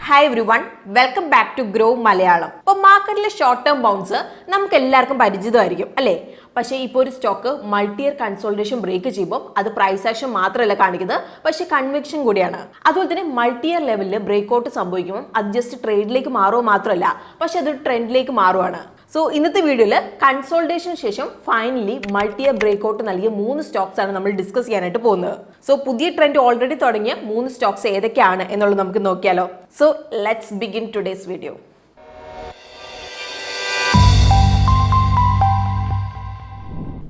Hi everyone, welcome back to grow Malayalam. ഇപ്പോൾ മാർക്കറ്റിലെ short term bounce നമുക്ക് എല്ലാവർക്കും പരിചിതമായിരിക്കും അല്ലേ? പക്ഷേ ഇപ്പോൾ ഒരു stock multi year consolidation break ചെയ്യുമ്പോൾ അത് പ്രൈസ് ആക്ഷൻ മാത്രമല്ല കാണിക്കുന്നത്, പക്ഷേ കൺവിക്ഷൻ കൂടിയാണ്. അതുപോലെ തന്നെ മൾട്ടി ഇയർ ലെവലിൽ ബ്രേക്ക് ഔട്ട് സംഭവിക്കുമ്പോൾ അത് ജസ്റ്റ് ട്രേഡിലേക്ക് മാറുക മാത്രമല്ല, പക്ഷെ അതൊരു ട്രെൻഡിലേക്ക് മാറുകയാണ്. സോ ഇന്നത്തെ വീഡിയോയിൽ കൺസോൾട്ടേഷന് ശേഷം finally multi year break out നൽകിയ 3 സ്റ്റോക്സ് ആണ് നമ്മൾ ഡിസ്കസ് ചെയ്യാനായിട്ട് പോകുന്നത്. സോ പുതിയ ട്രെൻഡ് ഓൾറെഡി തുടങ്ങിയ 3 സ്റ്റോക്സ് ഏതൊക്കെയാണ് എന്നുള്ളത് നമുക്ക് നോക്കിയാലോ. So let's begin today's video.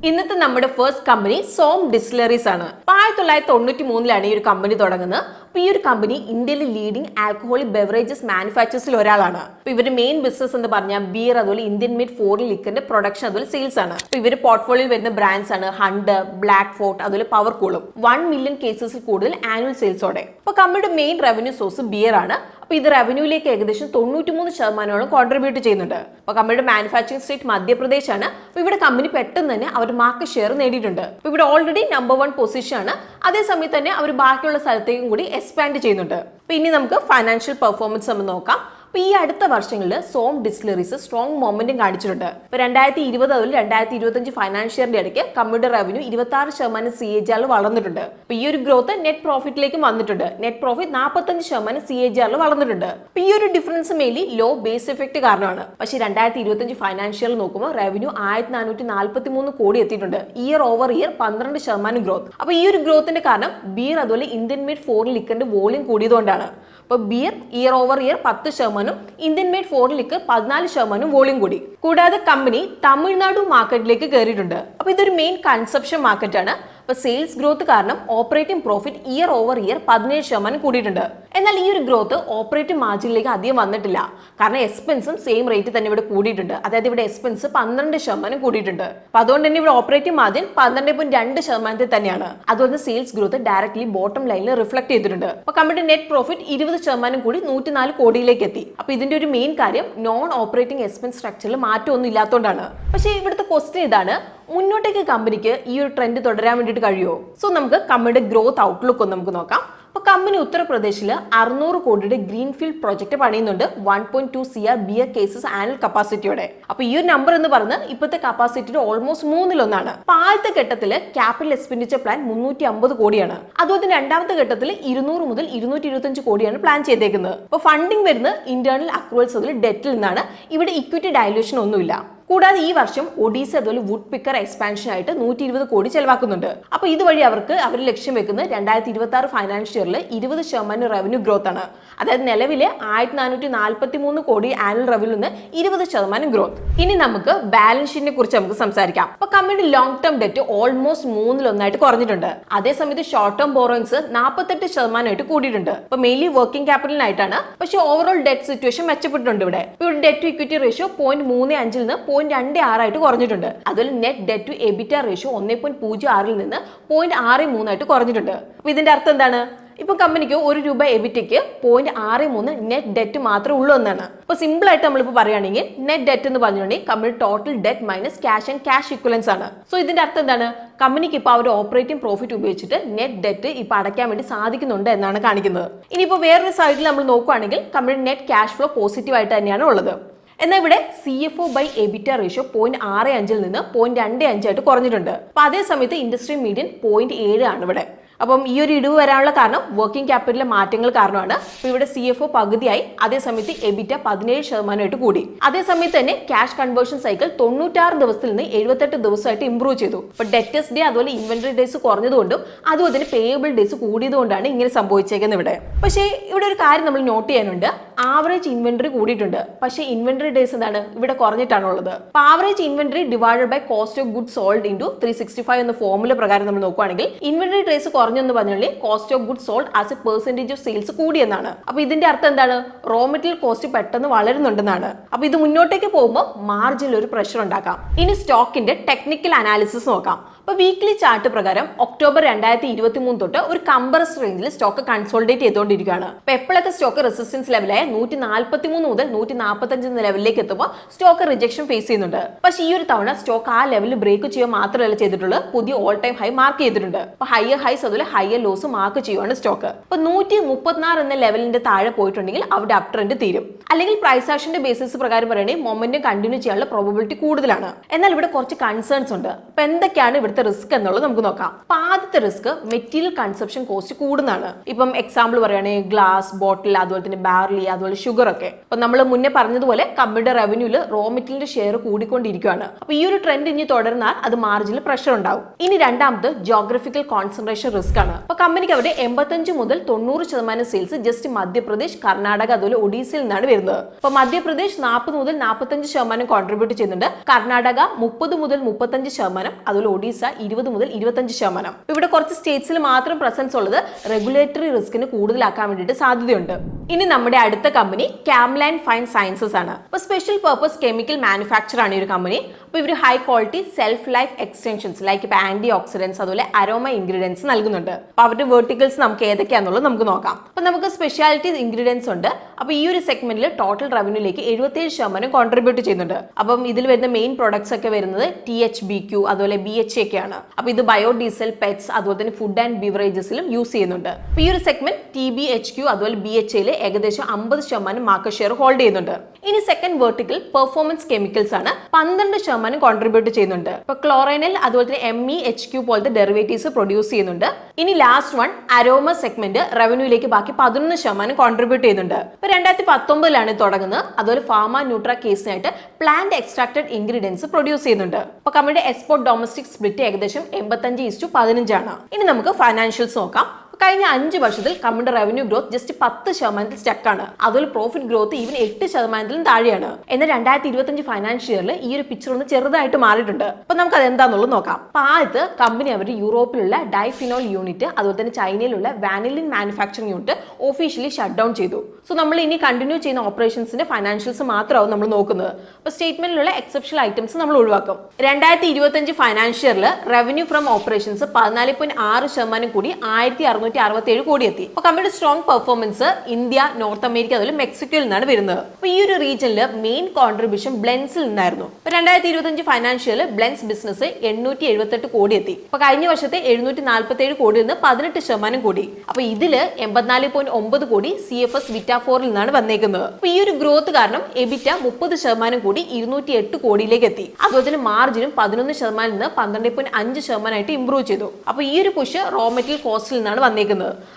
ഇന്നത്തെ നമ്മുടെ ഫസ്റ്റ് കമ്പനി സോം ഡിസ്റ്റിലറീസ് ആണ്. 1993 ഈ ഒരു കമ്പനി തുടങ്ങുന്നത്. അപ്പൊ ഈ ഒരു കമ്പനി ഇന്ത്യയിലെ ലീഡിംഗ് ആൽക്കഹോളിക് ബെവറേജസ് മാനുഫാക്ചേഴ്സിൽ ഒരാളാണ്. അപ്പൊ ഇവരുടെ മെയിൻ ബിസിനസ് എന്ന് പറഞ്ഞാൽ ബിയർ, അതുപോലെ ഇന്ത്യൻ മെയ്ഡ് ഫോറിൻ ലിക്കറിന്റെ പ്രൊഡക്ഷൻ, അതുപോലെ സെയിൽസ് ആണ്. അപ്പൊ ഇവരുടെ പോർട്ട്ഫോളിയോയിൽ വരുന്ന ബ്രാൻഡ്സ് ആണ് ഹണ്ട്, ബ്ലാക്ക് ഫോർട്ട്, അതുപോലെ പവർ കൂളും. 1 മില്യൺ കേസസിൽ കൂടുതൽ ആനുവൽ സെയിൽസോടെ. അപ്പൊ കമ്പനിയുടെ മെയിൻ റവന്യൂ സോഴ്സ് ബിയർ ആണ്. അപ്പൊ ഇത് റവന്യൂയിലേക്ക് ഏകദേശം 93% കോൺട്രിബ്യൂട്ട് ചെയ്യുന്നുണ്ട്. അപ്പൊ കമ്പനിയുടെ മാനുഫാക്ചറിംഗ് സ്റ്റേറ്റ് മധ്യപ്രദേശ് ആണ്. അപ്പൊ ഇവിടെ കമ്പനി പെട്ടെന്ന് തന്നെ അവർ മാർക്കറ്റ് ഷെയർ നേടിയിട്ടുണ്ട്. അപ്പൊ ഇവിടെ ഓൾറെഡി നമ്പർ 1 പൊസിഷൻ ആണ്. അതേസമയത്ത് തന്നെ അവർ ബാക്കിയുള്ള സ്ഥലത്തേക്കും കൂടി എക്സ്പാൻഡ് ചെയ്യുന്നുണ്ട്. അപ്പൊ ഇനി നമുക്ക് ഫൈനാൻഷ്യൽ പെർഫോമൻസ് നമ്മൾ നോക്കാം. അപ്പൊ ഈ അടുത്ത വർഷങ്ങളിൽ സോം ഡിസ്റ്റിലറീസ് സ്ട്രോങ് മൊമെന്റും കാണിച്ചിട്ടുണ്ട്. ഇപ്പൊ 2020 മുതൽ 2025 ഫൈനാൻഷ്യറിന്റെ ഇടയ്ക്ക് കമ്പനിയുടെ റവന്യൂ 26% CAGR വളർന്നിട്ടുണ്ട്. അപ്പൊ ഈ ഒരു ഗ്രോത്ത് നെറ്റ് പ്രോഫിറ്റിലേക്കും വന്നിട്ടുണ്ട്. നെറ്റ് പ്രോഫിറ്റ് 45% CAGR വളർന്നിട്ടുണ്ട്. അപ്പൊ ഈ ഒരു difference mainly low base effect കാരണമാണ്. പക്ഷേ 2025 ഫൈനാൻഷ്യറിൽ നോക്കുമ്പോൾ റവന്യൂ 1443 കോടി എത്തിയിട്ടുണ്ട്. Year over year 12% growth. അപ്പൊ ഈ ഒരു ഗ്രോത്തിന്റെ കാരണം ബിയർ, അതുപോലെ ഇന്ത്യൻ മെയ്ഡ് ഫോറിൻ ലിക്കറിന്റെ വോളിയം കൂടിയതുകൊണ്ടാണ്. അപ്പൊ beer year over year 10%, Indian made foreign liquor 14% volume കൂടി. കൂടാതെ കമ്പനി തമിഴ്നാട് മാർക്കറ്റിലേക്ക് കയറിയിട്ടുണ്ട്. അപ്പൊ ഇതൊരു മെയിൻ കൺസപ്ഷൻ മാർക്കറ്റ് ആണ്. അപ്പൊ സെയിൽസ് ഗ്രോത്ത് കാരണം operating profit year over year 17% കൂടിയിട്ടുണ്ട്. എന്നാൽ ഈ ഒരു ഗ്രോത്ത് ഓപ്പറേറ്റിംഗ് മാർജിനിലേക്ക് അധികം വന്നിട്ടില്ല. കാരണം എക്സ്പെൻസും സെയിം റേറ്റ് തന്നെ ഇവിടെ കൂടിയിട്ടുണ്ട്. അതായത് ഇവിടെ എക്സ്പെൻസ് 12% കൂടിയിട്ടുണ്ട്. അപ്പൊ അതുകൊണ്ട് തന്നെ ഇവിടെ ഓപ്പറേറ്റിംഗ് മാർജിൻ 12.2% തന്നെയാണ്. അതുകൊണ്ട് സെയിൽസ് ഗ്രോത്ത് ഡയറക്ട്ലി ബോട്ടം ലൈനിൽ റിഫ്ലക്ട് ചെയ്തിട്ടുണ്ട്. അപ്പൊ കമ്പനിയുടെ നെറ്റ് പ്രോഫിറ്റ് 20% കൂടി 104 കോടിയിലേക്ക് എത്തി. അപ്പൊ ഇതിന്റെ ഒരു മെയിൻ കാര്യം നോൺ ഓപ്പറേറ്റിംഗ് എക്സ്പെൻസ് സ്ട്രക്ചറിൽ മാറ്റമൊന്നും ഇല്ലാത്തതുകൊണ്ടാണ്. പക്ഷേ ഇവിടുത്തെ ക്വസ്റ്റ്യൻ ഇതാണ്, മുന്നോട്ടേക്ക് കമ്പനിക്ക് ഈ ഒരു ട്രെൻഡ് തുടരാൻ വേണ്ടിയിട്ട് കഴിയുമോ? സോ നമുക്ക് കമ്പനിയുടെ ഗ്രോത്ത് ഔട്ട്ലുക്ക് ഒന്ന് നമുക്ക് നോക്കാം. അപ്പൊ കമ്പനി ഉത്തർപ്രദേശിൽ 600 കോടിയുടെ ഗ്രീൻഫീൽഡ് പ്രോജക്ട് പണിയുന്നുണ്ട്. 1.2 CR ബിയർ കേസസ് ആനുവൽ കപ്പാസിറ്റിയോടെ. അപ്പൊ ഈ ഒരു നമ്പർ എന്ന് പറയുന്നത് ഇപ്പോഴത്തെ കപ്പാസിറ്റിയുടെ ഓൾമോസ്റ്റ് 1/3. അപ്പൊ ആദ്യത്തെ ഘട്ടത്തിൽ ക്യാപിറ്റൽ എക്സ്പെൻഡിച്ചർ പ്ലാൻ 350 കോടിയാണ്. അതുപോലെ തന്നെ രണ്ടാമത്തെ ഘട്ടത്തിൽ 200 മുതൽ 225 കോടിയാണ് പ്ലാൻ ചെയ്തേക്കുന്നത്. അപ്പൊ ഫണ്ടിങ് വരുന്നത് ഇന്റേണൽ അക്രൂവൽസ്, അതിൽ ഡെറ്റിൽ നിന്നാണ്. ഇവിടെ ഇക്വിറ്റി ഡയലൂഷൻ ഒന്നുമില്ല. കൂടാതെ ഈ വർഷം ഒഡീസ, അതുപോലെ വുഡ് പിക്കർ എക്സ്പാൻഷൻ ആയിട്ട് 120 കോടി ചെലവാക്കുന്നുണ്ട്. അപ്പൊ ഇതുവഴി അവർ ലക്ഷ്യം വെക്കുന്നത് 2026 ഫൈനാൻഷ്യറിൽ 20% റവന്യൂ ഗ്രോത്ത് ആണ്. അതായത് നിലവിലെ 1443 കോടി ആനുവൽ റവന്യൂ നിന്ന് 20% ഗ്രോത്ത്. ഇനി നമുക്ക് ബാലൻസ് ഷീറ്റിനെ കുറിച്ച് നമുക്ക് സംസാരിക്കാം. അപ്പൊ കമ്പനിയുടെ ലോങ് ടേം ഡെറ്റ് ഓൾമോസ്റ്റ് 1/3 കുറഞ്ഞിട്ടുണ്ട്. അതേസമയത്ത് ഷോർട്ട് ടേം ബോറോയിങ്സ് 48% കൂടിയിട്ടുണ്ട്. അപ്പൊ മെയിൻലി വർക്കിംഗ് ക്യാപിറ്റലിനായിട്ടാണ്. പക്ഷേ ഓവറോൾ ഡെറ്റ് സിറ്റുവേഷൻ മെച്ചപ്പെട്ടിട്ടുണ്ട്. ഇവിടെ ഡെറ്റ് ടു ഇക്വിറ്റി റേഷ്യോ 0.35 നിന്ന് 0.26 കുറഞ്ഞിട്ടുണ്ട്. അതുപോലെ നെറ്റ് ഡെറ്റ് ടു എബിറ്റ റേഷ്യോ 1.06 നിന്ന് 0.63 കുറഞ്ഞിട്ടുണ്ട്. അപ്പൊ ഇതിന്റെ അർത്ഥം എന്താണ്? ഇപ്പൊ കമ്പനിക്ക് ₹1 എബിറ്റയ്ക്ക് 0.63 നെറ്റ് ഡെറ്റ് മാത്രമേ ഉള്ളൂ എന്നാണ്. അപ്പൊ സിമ്പിൾ ആയിട്ട് നമ്മളിപ്പോൾ പറയുകയാണെങ്കിൽ നെറ്റ് ഡെറ്റ് എന്ന് പറഞ്ഞിട്ടുണ്ടെങ്കിൽ company total debt minus cash and cash ഇക്വലൻസ് ആണ്. സോ ഇതിന്റെ അർത്ഥം എന്താണ്? കമ്പനിക്ക് ഇപ്പോൾ അവർ ഓപ്പറേറ്റിംഗ് പ്രോഫിറ്റ് ഉപയോഗിച്ചിട്ട് നെറ്റ് ഡെറ്റ് ഇപ്പൊ അടയ്ക്കാൻ വേണ്ടി സാധിക്കുന്നുണ്ട് എന്നാണ് കാണിക്കുന്നത്. ഇനിയിപ്പോൾ വേറൊരു സൈഡിൽ നമ്മൾ നോക്കുകയാണെങ്കിൽ company net cash flow positive ആയിട്ട് തന്നെയാണ് ഉള്ളത്. എന്നാൽ ഇവിടെ CFO ബൈ എബിറ്റ റേഷ്യോ 0.65 നിന്ന് 0.25 കുറഞ്ഞിട്ടുണ്ട്. അപ്പൊ അതേ സമയത്ത് ഇൻഡസ്ട്രി മീഡിയൻ 0.7 ആണ് ഇവിടെ. അപ്പം ഈ ഒരു ഇടിവ് വരാനുള്ള കാരണം വർക്കിംഗ് ക്യാപിറ്റലിലെ മാറ്റങ്ങൾ കാരണമാണ്. അപ്പൊ ഇവിടെ CFO പകുതിയായി, അതേസമയത്ത് എബിറ്റ 17% കൂടി. അതേസമയത്ത് തന്നെ ക്യാഷ് കൺവേർഷൻ സൈക്കിൾ 96 ദിവസത്തിൽ നിന്ന് 78 ദിവസമായിട്ട് ഇംപ്രൂവ് ചെയ്തു. അപ്പൊ ഡെറ്റേഴ്സ് ഡേ, അതുപോലെ ഇൻവെന്ററി ഡേയ്സ് കുറഞ്ഞതുകൊണ്ടും അതുപോലെ തന്നെ പേയബിൾ ഡേയ്സ് കൂടിയതുകൊണ്ടാണ് ഇങ്ങനെ സംഭവിച്ചേക്കുന്നത് ഇവിടെ. പക്ഷേ ഇവിടെ ഒരു കാര്യം നമ്മൾ നോട്ട് ചെയ്യാനുണ്ട്. ആവറേജ് ഇൻവെന്ററി കൂടിയിട്ടുണ്ട്, പക്ഷേ ഇൻവെന്ററി ഡേയ്സ് എന്താണ് ഇവിടെ കുറഞ്ഞിട്ടാണുള്ളത്. അപ്പൊ average inventory divided by cost of goods sold into 365 എന്ന ഫോർമുല പ്രകാരം നമ്മൾ നോക്കുകയാണെങ്കിൽ ഇൻവെന്ററി ഡേയ്സ് കുറഞ്ഞെന്ന് പറഞ്ഞാൽ cost of goods sold as a percentage of sales കൂടിയെന്നാണ്. അപ്പൊ ഇതിന്റെ അർത്ഥം എന്താണ്? റോ മെറ്റീരിയൽ കോസ്റ്റ് പെട്ടെന്ന് വളരുന്നുണ്ടെന്നാണ്. അപ്പൊ ഇത് മുന്നോട്ടേക്ക് പോകുമ്പോൾ മാർജിനിൽ ഒരു പ്രഷർ ഉണ്ടാക്കാം. ഇനി സ്റ്റോക്കിന്റെ ടെക്നിക്കൽ അനാലിസിസ് നോക്കാം. അപ്പോൾ വീക്ക്ലി ചാർട്ട് പ്രകാരം ഒക്ടോബർ 2023 തൊട്ട് ഒരു കംപ്രസ് റേഞ്ചിൽ സ്റ്റോക്ക് കൺസോളിഡേറ്റ് ചെയ്തുകൊണ്ടിരിക്കുകയാണ്. അപ്പോൾ എപ്പോഴൊക്കെ സ്റ്റോക്ക് റെസിസ്റ്റൻസ് ലെവലായ 143 മുതൽ 145 എന്ന ലെവലിലേക്ക് എത്തുമ്പോൾ സ്റ്റോക്ക് റിജക്ഷൻ ഫേസ് ചെയ്യുന്നുണ്ട്. പക്ഷേ ഈ ഒരു തവണ സ്റ്റോക്ക് ആ ലെവലിൽ ബ്രേക്ക് ചെയ്യുക മാത്രമല്ല ചെയ്തിട്ടുള്ളത്, പുതിയ ഓൾ ടൈം ഹൈ മാർക്ക് ചെയ്തിട്ടുണ്ട്. അപ്പോൾ ഹയർ ഹൈസ് അതുപോലെ ഹയർ ലോസ് മാർക്ക് ചെയ്യുവാണ് സ്റ്റോക്ക്. അപ്പോൾ 136 എന്ന ലെവലിന്റെ താഴെ പോയിട്ടുണ്ടെങ്കിൽ അവിടെ അപ് ട്രെൻഡ് തീരും. അല്ലെങ്കിൽ പ്രൈസ് ആക്ഷന്റെ ബേസിസ് പ്രകാരം പറയുകയാണെങ്കിൽ മൊമെന്റം കണ്ടിന്യൂ ചെയ്യാനുള്ള പ്രോബബിലിറ്റി കൂടുതലാണ്. എന്നാൽ ഇവിടെ കുറച്ച് കൺസേൺസ് ഉണ്ട്. അപ്പോൾ എന്തൊക്കെയാണ് ഇവിടുത്തെ റിസ്ക് എന്നുള്ളത് നമുക്ക് നോക്കാം. അപ്പോൾ ആദ്യത്തെ റിസ്ക് മെറ്റീരിയൽ കൺസപ്ഷൻ കോസ്റ്റ് കൂടുന്നതാണ്. ഇപ്പം എക്സാമ്പിൾ പറയുകയാണെങ്കിൽ ഗ്ലാസ് ബോട്ടിൽ, അതുപോലെ തന്നെ ബാർലി, അതുപോലെ ഷുഗർ ഒക്കെ. അപ്പം നമ്മൾ മുന്നേ പറഞ്ഞതുപോലെ കമ്പനിയുടെ റവന്യൂല് റോ മെറ്റീരിയലിന്റെ ഷെയർ കൂടിക്കൊണ്ടിരിക്കുകയാണ്. അപ്പോൾ ഈ ഒരു ട്രെൻഡ് ഇനി തുടർന്നാൽ അത് മാർജിനിൽ പ്രഷർ ഉണ്ടാവും. ഇനി രണ്ടാമത് ജോഗ്രഫിക്കൽ കോൺസെൻട്രേഷൻ റിസ്ക് ആണ്. അപ്പോൾ കമ്പനിക്ക് അവരുടെ 85 മുതൽ 90% സെയിൽസ് ജസ്റ്റ് മധ്യപ്രദേശ്, കർണാടക, അതുപോലെ ഒഡീസയിൽ നിന്നാണ് വരുന്നത്. അപ്പോൾ മധ്യപ്രദേശ് 40 മുതൽ 45% കോൺട്രിബ്യൂട്ട് ചെയ്യുന്നുണ്ട്. കർണാടക 30 മുതൽ 35%, അതുപോലെ ഒഡീസ 20 മുതൽ 25%. ഇവിടെ കുറച്ച് സ്റ്റേറ്റ്സിൽ മാത്രം പ്രസൻസ് ഉള്ളത് റെഗുലേറ്ററി റിസ്കിന് കൂടുതലാക്കാൻ വേണ്ടിയിട്ട് സാധ്യതയുണ്ട്. ഇനി നമ്മുടെ അടുത്ത കമ്പനി ക്യാംലൈൻ ഫൈൻ സയൻസസ് ആണ്. അപ്പോൾ സ്പെഷ്യൽ പർപ്പസ് കെമിക്കൽ മാനുഫാക്ചർ ആണ് ഈ ഒരു കമ്പനി. അപ്പോൾ ഇവർ high quality self life extensions like ഇപ്പോൾ ആന്റി ഓക്സിഡൻസ്, അതുപോലെ അരോമ ഇൻഗ്രീഡിയൻസ് നൽകുന്നുണ്ട്. അപ്പോൾ അവരുടെ വെർട്ടിക്കൽസ് നമുക്ക് ഏതൊക്കെയാണെന്നുള്ളത് നമുക്ക് നോക്കാം. അപ്പോൾ നമുക്ക് സ്പെഷ്യാലിറ്റി ഇൻഗ്രീഡിയൻസ് ഉണ്ട്. അപ്പോൾ ഈ ഒരു സെഗ്മെന്റിൽ ടോട്ടൽ റവന്യൂലേക്ക് 77% കോൺട്രിബ്യൂട്ട് ചെയ്യുന്നുണ്ട്. അപ്പം ഇതിൽ വരുന്ന മെയിൻ പ്രൊഡക്ട്സ് ഒക്കെ വരുന്നത് THBQ, അതുപോലെ BHA ഒക്കെയാണ്. അപ്പോൾ ഇത് ബയോഡീസൽ, പെറ്റ്സ്, അതുപോലെ തന്നെ ഫുഡ് ആൻഡ് ബിവറേജസിലും യൂസ് ചെയ്യുന്നുണ്ട്. അപ്പോൾ ഈ ഒരു സെഗ്മെന്റ് TBHQ അതുപോലെ BHA ഏകദേശം 50% മാർക്കറ്റ് ഷെയർ ഹോൾഡ് ചെയ്യുന്നുണ്ട്. ഇനി സെക്കൻഡ് വെർട്ടിക്കൽ പെർഫോമൻസ് കെമിക്കൽസ് ആണ്. 12% കോൺട്രിബ്യൂട്ട് ചെയ്യുന്നുണ്ട്. ഇപ്പോൾ ക്ലോറൈനൽ, അതുപോലെ തന്നെ MEHQ പോലത്തെ ഡെറിവേറ്റീവ്സ് പ്രൊഡ്യൂസ് ചെയ്യുന്നുണ്ട്. ഇനി ലാസ്റ്റ് വൺ അരോമ സെഗ്മെന്റ് റവന്യൂയിലേക്ക് ബാക്കി 11% കോൺട്രിബ്യൂട്ട് ചെയ്യുന്നുണ്ട്. ഇപ്പോൾ 2019 തുടങ്ങുന്നത്. അതുപോലെ ഫാർമ ന്യൂട്ര കേസിനായിട്ട് പ്ലാന്റ് എക്സ്ട്രാക്റ്റഡ് ഇൻഗ്രീഡിയൻസ് പ്രൊഡ്യൂസ് ചെയ്യുന്നുണ്ട്. അപ്പോൾ കമ്പനിയുടെ എക്സ്പോർട്ട് ഡൊമസ്റ്റിക് സ്പ്ലിറ്റ് ഏകദേശം 85:15 ആണ്. ഇനി നമുക്ക് ഫൈനാൻഷ്യൽസ് നോക്കാം. കഴിഞ്ഞ 5 വർഷത്തിൽ കമ്പനിയുടെ റവന്യൂ ഗ്രോത്ത് ജസ്റ്റ് 10% സ്റ്റക്കാണ്. അതുപോലെ പ്രോഫിറ്റ് ഗ്രോത്ത് ഈവൻ 8% താഴെയാണ്. എന്നാൽ 2025 ഫൈനാൻഷ്യൽ ഇയറിൽ ഈ ഒരു പിക്ചർ ഒന്ന് ചെറുതായിട്ട് മാറിയിട്ടുണ്ട്. അപ്പൊ നമുക്ക് അത് എന്താണെന്നുള്ളത് നോക്കാം. അപ്പൊ ആദ്യത്തെ കമ്പനി അവർ യൂറോപ്പിലുള്ള ഡൈഫിനോൾ യൂണിറ്റ്, അതുപോലെ തന്നെ ചൈനയിലുള്ള vanillin manufacturing unit officially shut down ചെയ്തു. സോ നമ്മൾ ഇനി കണ്ടിന്യൂ ചെയ്യുന്ന ഓപ്പറേഷൻസിന്റെ ഫൈനാൻഷ്യൽസ് മാത്രമാവും നമ്മൾ നോക്കുന്നത്. അപ്പൊ സ്റ്റേറ്റ്മെന്റിലുള്ള എക്സെപ്ഷണൽ ഐറ്റംസ് നമ്മൾ ഒഴിവാക്കും. 2025 ഫൈനാൻഷ്യൽ ഇയറിൽ റവന്യൂ ഫ്രം ഓപ്പറേഷൻസ് 14.6% കൂടി 1667 കോടി എത്തി. അപ്പോൾ കമ്പനിയുടെ strong performance India, north America, അതുപോലെ മെക്സിക്കോയിൽ നിന്നാണ് വരുന്നത്. അപ്പോൾ ഈ ഒരു റീജിയനിൽ മെയിൻ കോൺട്രിബ്യൂഷൻ ബ്ലെൻസിൽ നിന്നായിരുന്നു. ഇപ്പോൾ 2025 ഫൈനാൻഷ്യൽ ബ്ലെൻസ് ബിസിനസ് 878 കോടി എത്തി. അപ്പോൾ കഴിഞ്ഞ വർഷത്തെ 747 കോടിയിൽ നിന്ന് 18% കൂടി. അപ്പോൾ ഇതിൽ 84.9 കോടി CFS വിറ്റാഫോറിൽ നിന്നാണ് വന്നേക്കുന്നത്. അപ്പോൾ ഈ ഒരു ഗ്രോത്ത് കാരണം എബിറ്റ 30% കൂടി 208 കോടിയിലേക്ക് എത്തി. അതുപോലെ തന്നെ മാർജിനും 11% നിന്ന് 12.5% ഇംപ്രൂവ് ചെയ്തു. അപ്പോൾ ഈ ഒരു പുഷ് റോ മെറ്റീരിയൽ കോസ്റ്റിൽ നിന്നാണ് വന്നേക്കുന്നത്.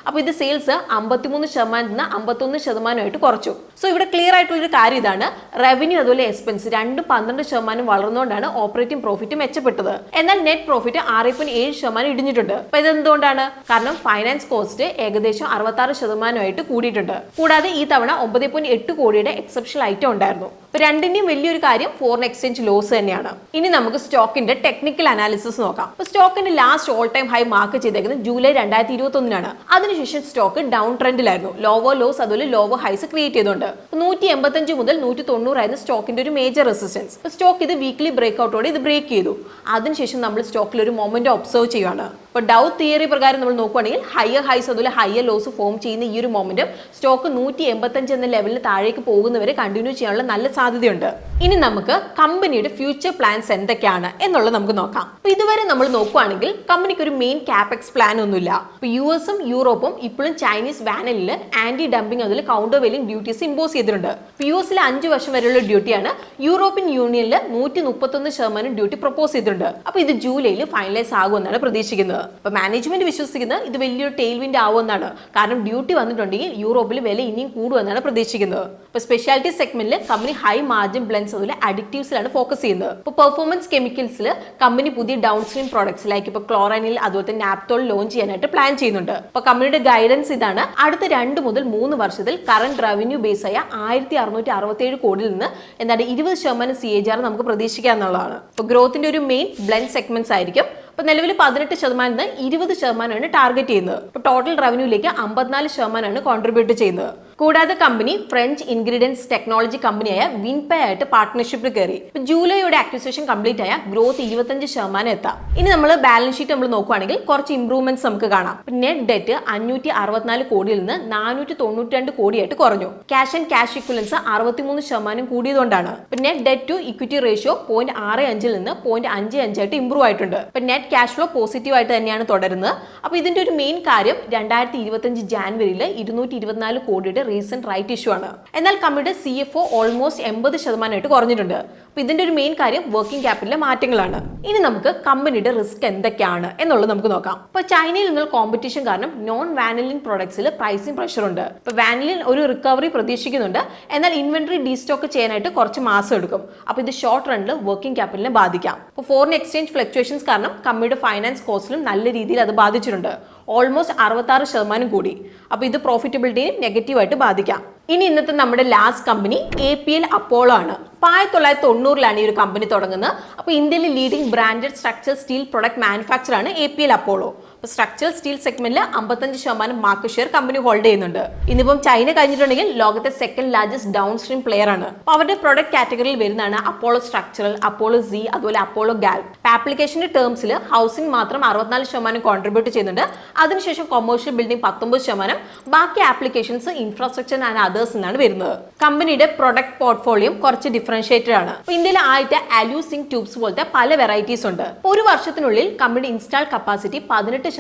അപ്പോൾ ഇത് സെയിൽസ് 53% നിന്ന് 51% കുറച്ചു. സോ ഇവിടെ ക്ലിയർ ആയിട്ടുള്ള ഒരു കാര്യം ഇതാണ്, റവന്യൂ അതുപോലെ എക്സ്പെൻസ് രണ്ടും 12% വളർന്നുകൊണ്ടാണ് ഓപ്പറേറ്റിംഗ് പ്രോഫിറ്റ് മെച്ചപ്പെട്ടത്. എന്നാൽ നെറ്റ് പ്രോഫിറ്റ് 6.7% ഇടിഞ്ഞിട്ടുണ്ട്. അപ്പോൾ ഇതെന്തുകൊണ്ടാണ്? കാരണം ഫൈനാൻസ് കോസ്റ്റ് ഏകദേശം 66% കൂടിയിട്ടുണ്ട്. കൂടാതെ ഈ തവണ 9.8 കോടിയുടെ എക്സെപ്ഷണൽ ഐറ്റം ഉണ്ടായിരുന്നു. അപ്പോൾ രണ്ടിന്റെയും വലിയൊരു കാര്യം ഫോറിൻ എക്സ്ചേഞ്ച് ലോസ് തന്നെയാണ്. ഇനി നമുക്ക് സ്റ്റോക്കിന്റെ ടെക്നിക്കൽ അനാലിസിസ് നോക്കാം. അപ്പോൾ സ്റ്റോക്കിന്റെ last all time high mark ചെയ്തേക്കുന്നത് ജൂലൈ 2021 അതിനുശേഷം സ്റ്റോക്ക് ഡൗൺ ട്രെൻഡിലായിരുന്നു. ലോവർ ലോസ് അതുപോലെ ലോവർ ഹൈസ് ക്രിയേറ്റ് ചെയ്തുകൊണ്ട് 185 മുതൽ 190 ആയിരുന്നു സ്റ്റോക്കിന്റെ ഒരു മേജർ റെസിസ്റ്റൻസ്. സ്റ്റോക്ക് ഇത് വീക്ക്ലി ബ്രേക്ക്ഔട്ടോടെ ഇത് ബ്രേക്ക് ചെയ്തു. അതിനുശേഷം നമ്മൾ സ്റ്റോക്കിൽ ഒരു മൊമെന്റ് ഒബ്സർവ് ചെയ്യുകയാണ്. ഇപ്പോൾ ഡൗ തിയറി പ്രകാരം നമ്മൾ നോക്കുകയാണെങ്കിൽ ഹയർ ഹൈസ് അതുപോലെ ഹയർ ലോസ് ഫോം ചെയ്യുന്ന ഈ ഒരു മൊമെന്റും സ്റ്റോക്ക് 185 എന്ന ലെവലിന് താഴേക്ക് പോകുന്നവരെ കണ്ടിന്യൂ ചെയ്യാനുള്ള നല്ല സാധ്യതയുണ്ട്. ഇനി നമുക്ക് കമ്പനിയുടെ ഫ്യൂച്ചർ പ്ലാൻസ് എന്തൊക്കെയാണ് എന്നുള്ളത് നമുക്ക് നോക്കാം. അപ്പോൾ ഇതുവരെ നമ്മൾ നോക്കുകയാണെങ്കിൽ കമ്പനിക്ക് ഒരു മെയിൻ ക്യാപെക്സ് പ്ലാൻ ഒന്നുമില്ല. ഇപ്പോൾ US-ഉം യൂറോപ്പും ഇപ്പോഴും ചൈനീസ് വാനിലിൽ ആന്റി ഡംപിംഗ് അതിൽ കൗണ്ടർ വെയിലിംഗ് ഡ്യൂട്ടീസ് ഇമ്പോസ് ചെയ്തിട്ടുണ്ട്. US-ൽ 5 വർഷം വരെയുള്ള ഡ്യൂട്ടിയാണ്. യൂറോപ്യൻ യൂണിയനിൽ 131% ഡ്യൂട്ടി പ്രപ്പോസ് ചെയ്തിട്ടുണ്ട്. അപ്പോൾ ഇത് ജൂലൈയിൽ ഫൈനലൈസ് ആകുമെന്നാണ് പ്രതീക്ഷിക്കുന്നത്. അപ്പോൾ മാനേജ്മെന്റ് വിശ്വസിക്കുന്നത് ഇത് വലിയൊരു ടെയിൽ വിൻഡ് ആവുമെന്നാണ്. കാരണം ഡ്യൂട്ടി വന്നിട്ടുണ്ടെങ്കിൽ യൂറോപ്പിൽ വില ഇനിയും കൂടുമെന്നാണ് പ്രതീക്ഷിക്കുന്നത്. ഇപ്പോൾ സ്പെഷ്യാലിറ്റി സെഗ്മെന്റിൽ കമ്പനി ഹൈ മാർജിൻ ബ്ലെൻഡ്സ് അതുപോലെ അഡിക്റ്റീവ്സിലാണ് ഫോക്കസ് ചെയ്യുന്നത്. ഇപ്പോൾ പെർഫോമൻസ് കെമിക്കൽസിൽ കമ്പനി പുതിയ ഡൗൺ സ്ട്രീം പ്രോഡക്ട്സ് ലൈക്ക് ഇപ്പോൾ ക്ലോറൈനിൽ അതുപോലെ തന്നെ നാപ്തോൾ ലോഞ്ച് ചെയ്യാനായിട്ട് പ്ലാൻ ചെയ്യുന്നുണ്ട്. അപ്പോൾ കമ്പനിയുടെ ഗൈഡൻസ് ഇതാണ്, അടുത്ത 2 മുതൽ 3 വർഷത്തിൽ കറന്റ് റവന്യൂ ബേസ് ആയ 1667 കോടിയിൽ നിന്ന് എന്താണ് 20% CAGR നമുക്ക് പ്രതീക്ഷിക്കാന്നുള്ളതാണ്. അപ്പോൾ ഗ്രോത്തിന്റെ ഒരു മെയിൻ ബ്ലെൻഡ് സെഗ്മെന്റ്സ് ആയിരിക്കും. അപ്പോൾ നിലവിൽ 18% നിന്ന് 20% ടാർഗറ്റ് ചെയ്യുന്നത്. ഇപ്പോൾ ടോട്ടൽ റവന്യൂയിലേക്ക് 54% കോൺട്രിബ്യൂട്ട് ചെയ്യുന്നത്. കൂടാതെ കമ്പനി ഫ്രഞ്ച് ഇൻഗ്രീഡിയൻസ് ടെക്നോളജി കമ്പനിയായ വിൻപേ ആയിട്ട് പാർട്ട്ണർഷിപ്പിൽ കയറി. ജൂലൈയോടെ അക്വിസിഷൻ കംപ്ലീറ്റ് ആയ ഗ്രോത്ത് 25% എത്താം. ഇനി നമ്മൾ ബാലൻസ് ഷീറ്റ് നമ്മൾ നോക്കുകയാണെങ്കിൽ കുറച്ച് ഇംപ്രൂവ്മെന്റ്സ് നമുക്ക് കാണാം. നെറ്റ് ഡെറ്റ് 564 കോടിയിൽ നിന്ന് 492 കോടിയായിട്ട് കുറഞ്ഞു. ക്യാഷ് ആൻഡ് ക്യാഷ് ഇക്വലൻസ് 63% കൂടിയതുകൊണ്ടാണ്. Net debt to equity ratio 0.65 നിന്ന് 0.55 ആയിട്ട് ഇംപ്രൂവ് ആയിട്ടുണ്ട്. നെറ്റ് ക്യാഷ് ഫ്ലോ പോസിറ്റീവ് ആയിട്ട് തന്നെയാണ് തുടരുന്നത്. അപ്പോൾ ഇതിന്റെ ഒരു മെയിൻ കാര്യം 2025 ജാനുവരിയിൽ 224 കോടിയുടെ റീസെന്റ് റൈറ്റ് ഇഷ്യൂ ആണ്. എന്നാൽ കമ്പനിയുടെ CFO ഓൾമോസ്റ്റ് 80% കുറഞ്ഞിട്ടുണ്ട്. അപ്പോൾ ഇതിന്റെ ഒരു മെയിൻ കാര്യം വർക്കിംഗ് ക്യാപിറ്റലിലെ മാറ്റങ്ങളാണ്. ഇനി നമുക്ക് കമ്പനിയുടെ റിസ്ക് എന്തൊക്കെയാണ് എന്നുള്ളത് നമുക്ക് നോക്കാം. ഇപ്പോൾ ചൈനയിൽ നിന്നുള്ള കോമ്പറ്റീഷൻ കാരണം നോൺ വാനിലിൻ പ്രൊഡക്ട്സിൽ പ്രൈസിംഗ് പ്രഷർ ഉണ്ട്. ഇപ്പോൾ വാനിലിൻ ഒരു റിക്കവറി പ്രതീക്ഷിക്കുന്നുണ്ട്. എന്നാൽ ഇൻവെന്ററി ഡീസ്റ്റോക്ക് ചെയ്യാനായിട്ട് കുറച്ച് മാസം എടുക്കും. അപ്പോൾ ഇത് ഷോർട്ട് റണ്ണിൽ വർക്കിംഗ് ക്യാപിറ്റലിനെ ബാധിക്കാം. ഇപ്പോൾ ഫോറിൻ എക്സ്ചേഞ്ച് ഫ്ലക്ച്വേഷൻസ് കാരണം കമ്പനിയുടെ ഫൈനാൻസ് കോസ്റ്റിലും നല്ല രീതിയിൽ അത് ബാധിച്ചിട്ടുണ്ട്. ഓൾമോസ്റ്റ് 66% കൂടി. അപ്പോൾ ഇത് പ്രോഫിറ്റബിലിറ്റിയും നെഗറ്റീവായിട്ട് ബാധിക്കാം. ഇനി ഇന്നത്തെ നമ്മുടെ ലാസ്റ്റ് കമ്പനി APL അപ്പോളോ ആണ്. 1990 ഈ ഒരു കമ്പനി തുടങ്ങുന്നത്. അപ്പോൾ ഇന്ത്യയിലെ leading branded structure steel product manufacture ആണ് APL അപ്പോളോ. അപ്പോൾ സ്ട്രക്ചറൽ സ്റ്റീൽ സെഗ്മെന്റിൽ 55% മാർക്കറ്റ് ഷെയർ കമ്പനി ഹോൾഡ് ചെയ്യുന്നുണ്ട്. ഇന്നിപ്പം ചൈന കഴിഞ്ഞിട്ടുണ്ടെങ്കിൽ ലോകത്തെ second largest down stream player ആണ്. അപ്പോൾ അവരുടെ പ്രൊഡക്റ്റ് കാറ്റഗറിയിൽ വരുന്നതാണ് അപ്പോളോ സ്ട്രക്ചറൽ, അപ്പോളോ Z, അതുപോലെ അപ്പോളോ ഗാൽപ്. ആപ്ലിക്കേഷന്റെ ടേംസിൽ ഹൗസിംഗ് മാത്രം 64% കോൺട്രിബ്യൂട്ട് ചെയ്യുന്നുണ്ട്. അതിനുശേഷം കൊമേഴ്ഷ്യൽ ബിൽഡിംഗ് 19%, ബാക്കി ആപ്ലിക്കേഷൻസ് ഇൻഫ്രാസ്ട്രക്ചർ ആൻഡ് അതേഴ്സ് എന്നാണ് വരുന്നത്. കമ്പനിയുടെ പ്രൊഡക്റ്റ് പോർട്ട്ഫോളിയോ കുറച്ച് ഡിഫറൻഷിയേറ്റഡ് ആണ്. ഇന്ത്യയിലെ ആദ്യത്തെ അലൂസിംഗ് ട്യൂബ്സ് പോലത്തെ പല വെറൈറ്റീസ് ഉണ്ട്. ഒരു വർഷത്തിനുള്ളിൽ കമ്പനി ഇൻസ്റ്റാൾ കപ്പാസിറ്റി 18%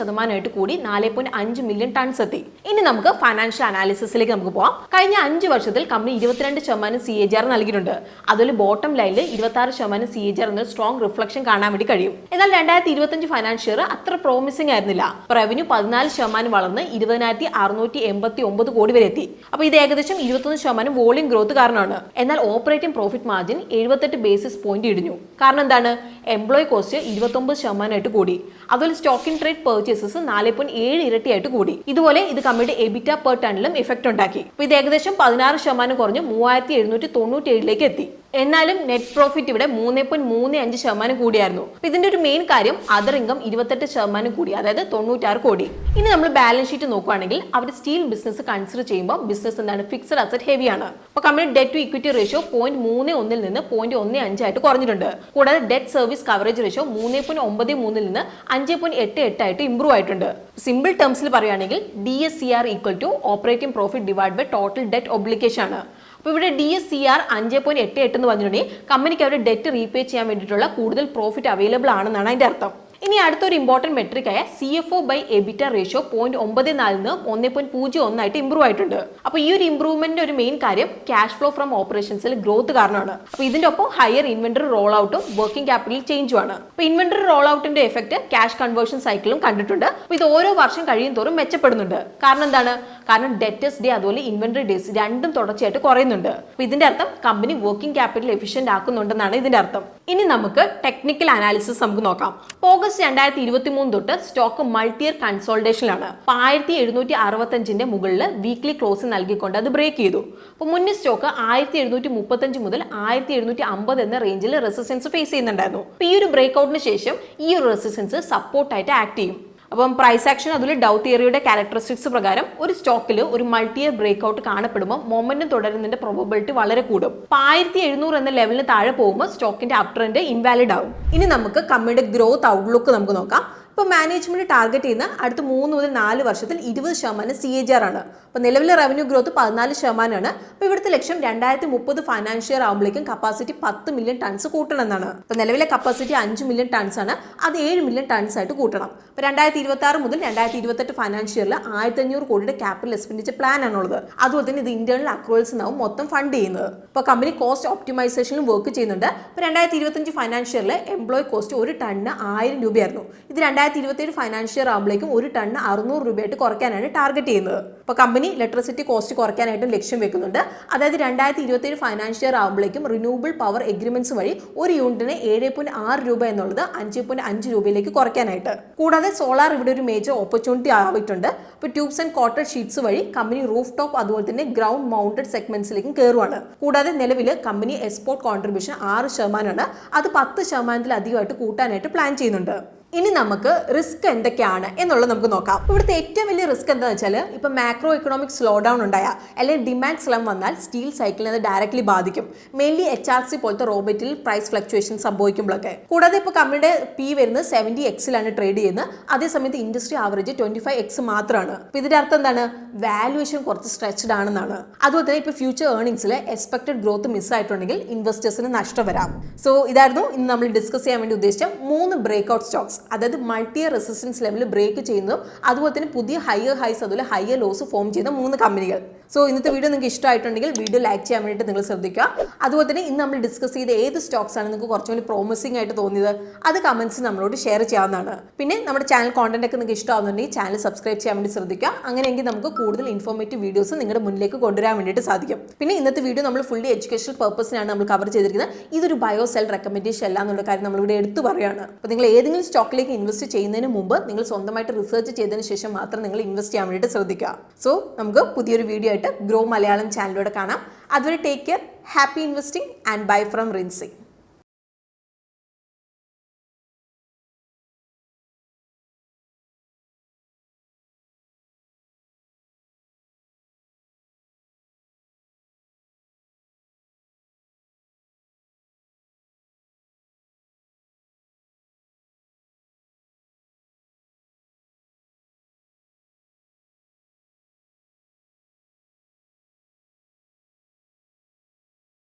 കൂടി 4.5 മില്യൺ ടൺസ് എത്തി. ഇനി നമുക്ക് ഫൈനാൻഷ്യൽ അനാലിസിസിലേക്ക് നമുക്ക് പോവാം. കഴിഞ്ഞ 5 വർഷത്തിൽ കമ്പനി 22% CAGR നൽകിയിട്ടുണ്ട്. അതുപോലെ ബോട്ടം ലൈനിൽ 26% CAGR എന്ന സ്ട്രോങ് റിഫ്ലക്ഷൻ കാണാൻ വേണ്ടി കഴിയും. എന്നാൽ 2025 ഫൈനാൻഷ്യൽ ഇയർ അത്ര പ്രോമിസിംഗ് ആയിരുന്നില്ല. റവന്യൂ 14% വളർന്ന് 20,689 കോടി വരെ എത്തി. അപ്പോൾ ഇത് ഏകദേശം 21% വോളിയം ഗ്രോത്ത് കാരണമാണ്. എന്നാൽ operating profit margin 78 basis point ഇടിഞ്ഞു. കാരണം എന്താണ്? എംപ്ലോയി കോസ്റ്റ് 29% കൂടി. അതുപോലെ സ്റ്റോക്ക് ഇൻ ട്രേഡ് പർച്ചേസസ് 4.7 ഇരട്ടിയായിട്ട് കൂടി. ഇതുപോലെ ഇത് കമ്പനിയുടെ എബിറ്റ പെർ ടണ്ണിലും ഇഫക്റ്റ് ഉണ്ടാക്കി. അപ്പോൾ ഇത് ഏകദേശം 16% കുറഞ്ഞ് 3797 എത്തി. എന്നാലും നെറ്റ് പ്രോഫിറ്റ് ഇവിടെ 3.35% കൂടിയായിരുന്നു. അപ്പോൾ ഇതിന്റെ ഒരു മെയിൻ കാര്യം അതർ ഇൻകം 28% കൂടി, അതായത് 96 കോടി. ഇനി നമ്മൾ ബാലൻസ് ഷീറ്റ് നോക്കുകയാണെങ്കിൽ അവർ സ്റ്റീൽ ബിസിനസ് കൺസിഡർ ചെയ്യുമ്പോൾ ബിസിനസ് എന്താണ് ഫിക്സഡ് അസറ്റ് ഹെവി ആണ്. അപ്പോൾ company debt to equity ratio 0.31 നിന്ന് 0.15 ആയിട്ട് കുറഞ്ഞിട്ടുണ്ട്. കൂടാതെ ഡെറ്റ് സർവീസ് കവറേജ് റേഷ്യോ 3.93 നിന്ന് 5.88 ആയിട്ട് ഇംപ്രൂവ് ആയിട്ടുണ്ട്. സിമ്പിൾ ടേംസിൽ പറയുകയാണെങ്കിൽ DSCR equal to operating profit divide by total debt obligation ആണ്. അപ്പോൾ ഇവിടെ DSCR 5.88 എന്ന് പറഞ്ഞിട്ടുണ്ടെങ്കിൽ കമ്പനിക്ക് അവരുടെ ഡെറ്റ് റീപേ ചെയ്യാൻ വേണ്ടിയിട്ടുള്ള കൂടുതൽ പ്രോഫിറ്റ് അവൈലബിൾ ആണെന്നാണ് അതിന്റെ അർത്ഥം. ഇനി അടുത്തൊരു ഇമ്പോർട്ടന്റ് മെട്രിക് ആയ CFO ബൈ എബിറ്റ റേഷ്യോ 0.94 നിന്ന് 1.01 ആയിട്ട് ഇംപ്രൂവ് ആയിട്ടുണ്ട്. അപ്പോൾ ഈ ഒരു ഇംപ്രൂവ്മെന്റിന്റെ ഒരു മെയിൻ കാര്യം ക്യാഷ് ഫ്ലോ ഫ്രം ഓപ്പറേഷൻസിൽ ഗ്രോത്ത് കാരണമാണ്. അപ്പോൾ ഇതിന്റെ ഒപ്പം ഹയർ ഇൻവെന്ററി റോൾ ഔട്ടും വർക്കിംഗ് ക്യാപിറ്റൽ ചേഞ്ചും ആണ്. അപ്പോൾ ഇൻവെന്ററി റോൾ ഔട്ടിന്റെ എഫക്ട് ക്യാഷ് കൺവേർഷൻ സൈക്കിളും കണ്ടിട്ടുണ്ട്. അപ്പോൾ ഇത് ഓരോ വർഷം കഴിയും തോറും മെച്ചപ്പെടുന്നുണ്ട്. കാരണം എന്താണ്? കാരണം ഡെറ്റേഴ്സ് ഡേ അതുപോലെ ഇൻവെന്ററി ഡേയ്സ് രണ്ടും തുടർച്ചയായിട്ട് കുറയുന്നുണ്ട്. അപ്പോൾ ഇതിന്റെ അർത്ഥം കമ്പനി വർക്കിംഗ് ക്യാപിറ്റൽ എഫിഷ്യന്റ് ആക്കുന്നുണ്ടെന്നാണ് ഇതിന്റെ അർത്ഥം. ഇനി നമുക്ക് ടെക്നിക്കൽ അനാലിസിസ് നമുക്ക് നോക്കാം. ഓഗസ്റ്റ് 2023 തൊട്ട് സ്റ്റോക്ക് മൾട്ടി ഇയർ കൺസോൾട്ടേഷനിലാണ്. 1765 മുകളിൽ വീക്ക്ലി ക്ലോസ് നൽകിക്കൊണ്ട് അത് ബ്രേക്ക് ചെയ്തു. അപ്പോൾ മുന്നേ സ്റ്റോക്ക് 1735 മുതൽ 1750 എന്ന റേഞ്ചിൽ റെസിസ്റ്റൻസ് ഫേസ് ചെയ്യുന്നുണ്ടായിരുന്നു. അപ്പോൾ ഈ ഒരു ബ്രേക്ക് ഔട്ടിന് ശേഷം ഈ ഒരു റെസിസ്റ്റൻസ് സപ്പോർട്ടായിട്ട് ആക്ട് ചെയ്യും. അപ്പം പ്രൈസ് ആക്ഷൻ അതുപോലെ ഡൗ തിയറിയുടെ ക്യാരക്ടറിസ്റ്റിക്സ് പ്രകാരം ഒരു സ്റ്റോക്കിൽ ഒരു മൾട്ടി ഇയർ ബ്രേക്ക് ഔട്ട് കാണപ്പെടുമ്പോൾ മൊമെന്റം തുടരുന്നതിന്റെ പ്രോബബിലിറ്റി വളരെ കൂടും. 1700 എന്ന ലെവലിന് താഴെ പോകുമ്പോൾ സ്റ്റോക്കിന്റെ അപ് ട്രെൻഡ് ഇൻവാലിഡ് ആവും. ഇനി നമുക്ക് കമ്പനിയുടെ ഗ്രോത്ത് ഔട്ട്ലുക്ക് നമുക്ക് നോക്കാം. ഇപ്പോൾ മാനേജ്മെന്റ് ടാർഗറ്റ് ചെയ്യുന്ന അടുത്ത 3 മുതൽ 4 വർഷത്തിൽ 20% CAGR ആണ്. അപ്പോൾ നിലവിലെ റവന്യൂ ഗ്രോത്ത് 14%. അപ്പോൾ ഇവിടുത്തെ ലക്ഷ്യം 2030 ഫൈനാൻഷ്യൽ ആകുമ്പോഴേക്കും കപ്പാസിറ്റി 10 മില്യൺ ടൺസ് കൂട്ടണം എന്നാണ്. അപ്പോൾ നിലവിലെ കപ്പാസിറ്റി 5 മില്യൺ ടൺസ് ആണ്. അത് 7 മില്യൺ ടൺസ് ആയിട്ട് കൂട്ടണം. അപ്പോൾ 2026 മുതൽ 2028 ഫൈനാൻഷ്യലിൽ 1500 കോടിയുടെ ക്യാപിറ്റൽ എക്സ്പെൻഡിച്ചർ പ്ലാൻ ആണുള്ളത്. അതുപോലെ തന്നെ ഇത് ഇന്റേണൽ അക്രൂവൽസ് എന്നാവും മൊത്തം ഫണ്ട് ചെയ്യുന്നത്. അപ്പോൾ കമ്പനി കോസ്റ്റ് ഒപ്റ്റിമൈസേഷനിലും വർക്ക് ചെയ്യുന്നുണ്ട്. ഇപ്പോൾ 2025 ഫൈനാൻഷ്യലിൽ എംപ്ലോയി കോസ്റ്റ് ഒരു ടണ്ണിന് 1000 രൂപയായിരുന്നു. ഇത് 2027 ഫൈനാൻഷ്യൽ ആകുമ്പോഴേക്കും ഒരു ടണ്ണ് 600 രൂപയായിട്ട് കുറയ്ക്കാനാണ് ടാർഗറ്റ് ചെയ്യുന്നത്. അപ്പോൾ കമ്പനി ഇലക്ട്രിസിറ്റി കോസ്റ്റ് കുറയ്ക്കാനായിട്ടും ലക്ഷ്യം വെക്കുന്നുണ്ട്. അതായത് 2027 ഫൈനാൻഷ്യൽ ആകുമ്പോഴേക്കും റിന്യൂവബിൾ പവർ എഗ്രിമെന്റ്സ് വഴി ഒരു യൂണിറ്റിന് 7.6 രൂപ എന്നുള്ളത് 5.5 രൂപയിലേക്ക് കുറയ്ക്കാനായിട്ട്. കൂടാതെ സോളാർ ഇവിടെ ഒരു മേജർ ഓപ്പർച്യൂണിറ്റി ആയിട്ടുണ്ട്. ഇപ്പോൾ ട്യൂബ്സ് ആൻഡ് കോട്ടഡ് ഷീറ്റ്സ് വഴി കമ്പനി റൂഫ് ടോപ്പ് അതുപോലെ തന്നെ ഗ്രൗണ്ട് മൗണ്ടഡ് സെഗ്മെന്റ്സിലേക്കും കയറുവാണ്. കൂടാതെ നിലവിൽ കമ്പനി എക്സ്പോർട്ട് കോൺട്രിബ്യൂഷൻ 6%, അത് 10%-ലധികമായിട്ട് കൂട്ടാനായിട്ട് പ്ലാൻ ചെയ്യുന്നുണ്ട്. ഇനി നമുക്ക് റിസ്ക് എന്തൊക്കെയാണ് എന്നുള്ളത് നമുക്ക് നോക്കാം. ഇവിടുത്തെ ഏറ്റവും വലിയ റിസ്ക് എന്താണെന്ന് വെച്ചാൽ ഇപ്പം മാക്രോ എക്കണോമിക് സ്ലോ ഡൗൺ ഉണ്ടായാൽ അല്ലെങ്കിൽ ഡിമാൻഡ് സ്ലം വന്നാൽ സ്റ്റീൽ സൈക്കിളിനെ അത് ഡയറക്ട്ലി ബാധിക്കും. മെയിൻലി HRC പോലത്തെ റോ മെറ്റീരിയൽ പ്രൈസ് ഫ്ലക്ച്വേഷൻ സംഭവിക്കുമ്പോഴൊക്കെ. കൂടാതെ ഇപ്പോൾ കമ്പനിയുടെ P വരുന്നത് 70x ട്രേഡ് ചെയ്യുന്നത്. അതേസമയത്ത് ഇൻഡസ്ട്രി ആവറേജ് 25x മാത്രമാണ്. അപ്പോൾ ഇതിന്റെ അർത്ഥം എന്താണ്? വാല്യുവേഷൻ കുറച്ച് സ്ട്രെച്ച്ഡ് ആണെന്നാണ്. അതുപോലെ തന്നെ ഇപ്പോൾ ഫ്യൂച്ചർ ഏർണിംഗ്സിൽ എക്സ്പെക്ടഡ് ഗ്രോത്ത് മിസ്സായിട്ടുണ്ടെങ്കിൽ ഇൻവെസ്റ്റേഴ്സിന് നഷ്ടം വരാം. സോ ഇതായിരുന്നു ഇന്ന് നമ്മൾ ഡിസ്കസ് ചെയ്യാൻ വേണ്ടി ഉദ്ദേശിച്ച 3 ബ്രേക്ക്ഔട്ട് സ്റ്റോക്സ്. അതായത് multi year resistance level break ചെയ്യുന്നതും അതുപോലെ തന്നെ പുതിയ ഹയർ ഹൈസ് അതുപോലെ ഹയർ ലോസ് ഫോം ചെയ്യുന്ന 3 കമ്പനികൾ. സോ ഇന്നത്തെ വീഡിയോ നിങ്ങൾക്ക് ഇഷ്ടമായിട്ടുണ്ടെങ്കിൽ വീഡിയോ ലൈക്ക് ചെയ്യാൻ വേണ്ടിയിട്ട് നിങ്ങൾ ശ്രദ്ധിക്കുക. അതുപോലെ തന്നെ ഇന്ന് നമ്മൾ ഡിസ്കസ് ചെയ്ത ഏത് സ്റ്റോക്സ് ആണ് നിങ്ങൾക്ക് കുറച്ചുകൂടി പ്രോമിസിംഗ് ആയിട്ട് തോന്നിയത് അത് കമന്റ്സ് നമ്മളോട് ഷെയർ ചെയ്യാവുന്നതാണ്. പിന്നെ നമ്മുടെ ചാനൽ കോണ്ടന്റ് ഒക്കെ നിങ്ങൾക്ക് ഇഷ്ടമാകുന്നുണ്ടെങ്കിൽ ചാനൽ സബ്സ്ക്രൈബ് ചെയ്യാൻ വേണ്ടി ശ്രദ്ധിക്കുക. അങ്ങനെയെങ്കിൽ നമുക്ക് കൂടുതൽ ഇൻഫോർമേറ്റീവ് വീഡിയോസ് നിങ്ങളുടെ മുന്നിലേക്ക് കൊണ്ടുവരാൻ വേണ്ടിയിട്ട് സാധിക്കും. പിന്നെ ഇന്നത്തെ വീഡിയോ നമ്മൾ ഫുള്ളി എഡ്യൂക്കേഷണൽ പർപ്പസിനാണ് നമ്മൾ കവർ ചെയ്തിരിക്കുന്നത്. ഇതൊരു ബയോ സെൽ റെക്കമെൻഡേഷൻ അല്ല എന്നുള്ള കാര്യം നമ്മളിവിടെ എടുത്തു പറയുകയാണ്. അപ്പോൾ നിങ്ങൾ ഏതെങ്കിലും സ്റ്റോക്കിലേക്ക് ഇൻവെസ്റ്റ് ചെയ്യുന്നതിന് മുമ്പ് നിങ്ങൾ സ്വന്തമായിട്ട് റിസർച്ച് ചെയ്തതിന് ശേഷം മാത്രം നിങ്ങൾ ഇൻവെസ്റ്റ് ചെയ്യാൻ വേണ്ടിയിട്ട് ശ്രദ്ധിക്കുക. സോ നമുക്ക് പുതിയൊരു വീഡിയോ ആയിട്ട് ഗ്രോ മലയാളം ചാനലിലൂടെ കാണാം. അതുവരെ take care, happy investing and bye from Rincy.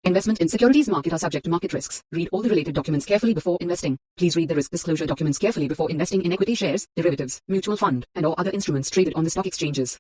Investment in securities market are subject to market risks. Read all the related documents carefully before investing. Please read the risk disclosure documents carefully before investing in equity shares, derivatives, mutual fund, and or other instruments traded on the stock exchanges.